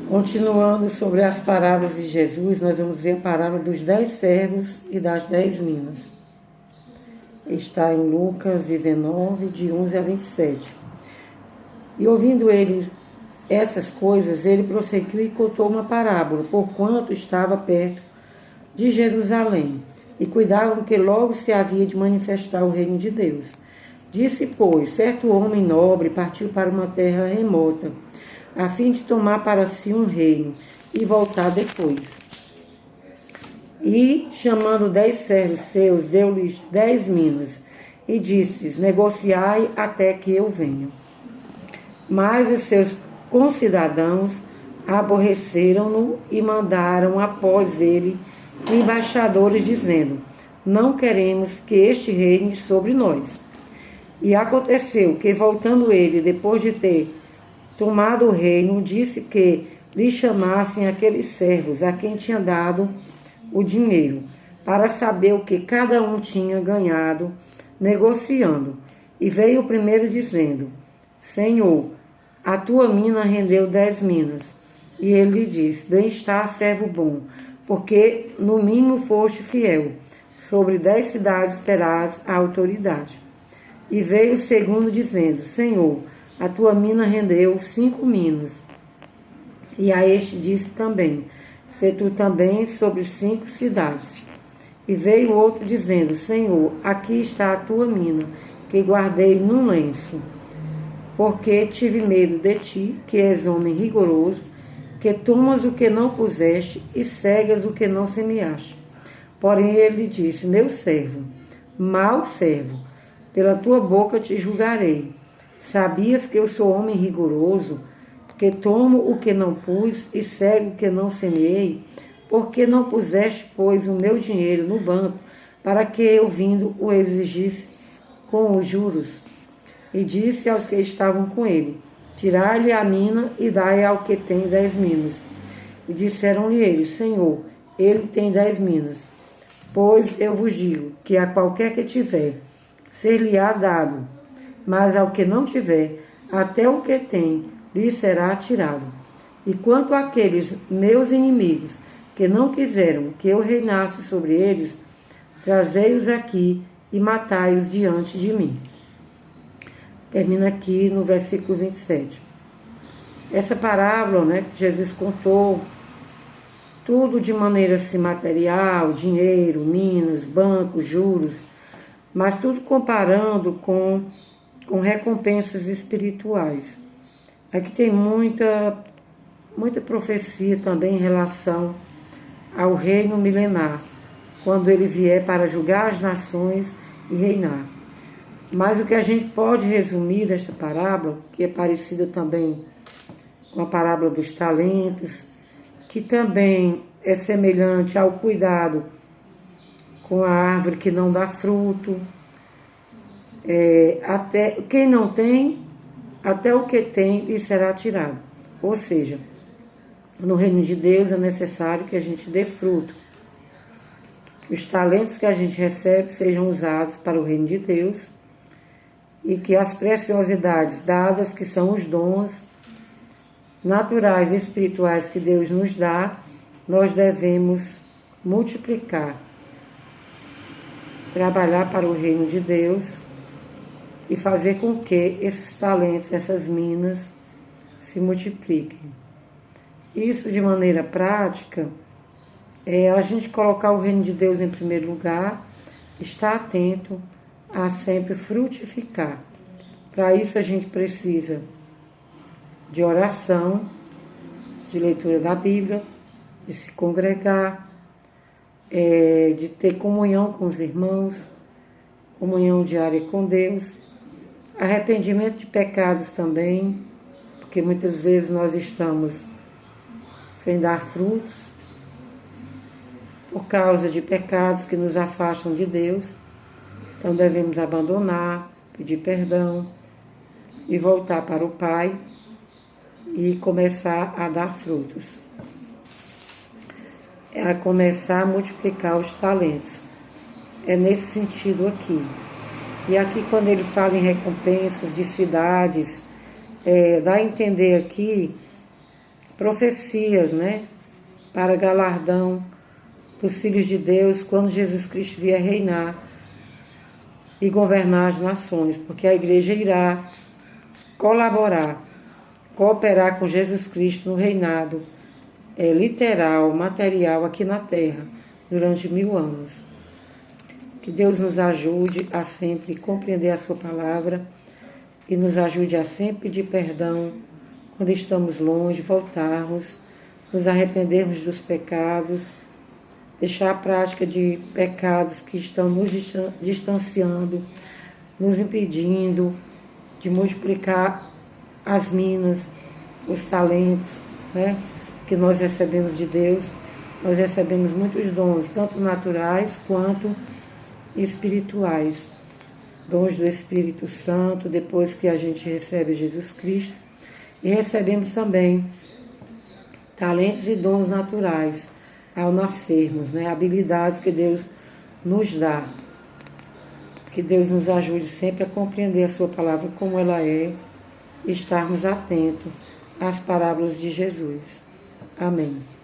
Continuando sobre as parábolas de Jesus, nós vamos ver a parábola dos 10 servos e das 10 minas. Está em Lucas 19, de 11 a 27. E ouvindo ele essas coisas, ele prosseguiu e contou uma parábola, porquanto estava perto de Jerusalém, e cuidavam que logo se havia de manifestar o reino de Deus. Disse, pois, certo homem nobre partiu para uma terra remota, a fim de tomar para si um reino e voltar depois. E, chamando 10 servos seus, deu-lhes 10 minas, e disse-lhes, negociai até que eu venha. Mas os seus concidadãos aborreceram-no e mandaram após ele embaixadores, dizendo, não queremos que este reine sobre nós. E aconteceu que, voltando ele, depois de ter tomado o reino, disse que lhe chamassem aqueles servos a quem tinha dado o dinheiro, para saber o que cada um tinha ganhado negociando. E veio o primeiro dizendo, Senhor, a tua mina rendeu 10 minas. E ele lhe disse, bem está, servo bom, porque no mínimo foste fiel, sobre 10 cidades terás a autoridade. E veio o segundo dizendo, Senhor, a tua mina rendeu 5 minas. E a este disse também, se tu também sobre 5 cidades. E veio outro dizendo, Senhor, aqui está a tua mina, que guardei num lenço. Porque tive medo de ti, que és homem rigoroso, que tomas o que não puseste e cegas o que não semeaste. Porém ele disse, meu servo, mau servo, pela tua boca te julgarei. Sabias que eu sou homem rigoroso, que tomo o que não pus e cego o que não semeei? Porque não puseste, pois, o meu dinheiro no banco, para que eu, vindo, o exigisse com os juros? E disse aos que estavam com ele, tirai-lhe a mina e dai ao que tem 10 minas. E disseram-lhe eles, Senhor, ele tem 10 minas. Pois eu vos digo que a qualquer que tiver, ser-lhe-á dado, mas ao que não tiver, até o que tem, lhe será tirado. E quanto àqueles meus inimigos, que não quiseram que eu reinasse sobre eles, trazei-os aqui e matai-os diante de mim. Termina aqui no versículo 27. Essa parábola, que Jesus contou, tudo de maneira assim, material, dinheiro, minas, bancos, juros, mas tudo comparando com recompensas espirituais. Aqui tem muita profecia também em relação ao reino milenar, quando ele vier para julgar as nações e reinar. Mas o que a gente pode resumir desta parábola, que é parecida também com a parábola dos talentos, que também é semelhante ao cuidado com a árvore que não dá fruto, até quem não tem, até o que tem lhe será tirado. Ou seja, no reino de Deus é necessário que a gente dê fruto. Os talentos que a gente recebe sejam usados para o reino de Deus e que as preciosidades dadas, que são os dons naturais e espirituais que Deus nos dá, nós devemos multiplicar, trabalhar para o reino de Deus e fazer com que esses talentos, essas minas, se multipliquem. Isso de maneira prática é a gente colocar o reino de Deus em primeiro lugar, estar atento a sempre frutificar. Para isso a gente precisa de oração, de leitura da Bíblia, de se congregar, de ter comunhão com os irmãos, comunhão diária com Deus, arrependimento de pecados também, porque muitas vezes nós estamos sem dar frutos por causa de pecados que nos afastam de Deus. Então devemos abandonar, pedir perdão e voltar para o Pai e começar a dar frutos. A começar a multiplicar os talentos. É nesse sentido aqui. E aqui quando ele fala em recompensas de cidades, dá a entender aqui profecias, né? Para galardão dos filhos de Deus quando Jesus Cristo vier reinar e governar as nações, porque a igreja irá colaborar, cooperar com Jesus Cristo no reinado literal, material aqui na terra, durante 1000 anos. Que Deus nos ajude a sempre compreender a sua palavra e nos ajude a sempre pedir perdão quando estamos longe, voltarmos, nos arrependermos dos pecados, deixar a prática de pecados que estão nos distanciando, nos impedindo de multiplicar as minas, os talentos, né, que nós recebemos de Deus. Nós recebemos muitos dons, tanto naturais quanto espirituais. Dons do Espírito Santo, depois que a gente recebe Jesus Cristo. E recebemos também talentos e dons naturais ao nascermos, né? Habilidades que Deus nos dá. Que Deus nos ajude sempre a compreender a sua palavra como ela é e estarmos atentos às parábolas de Jesus. Amém.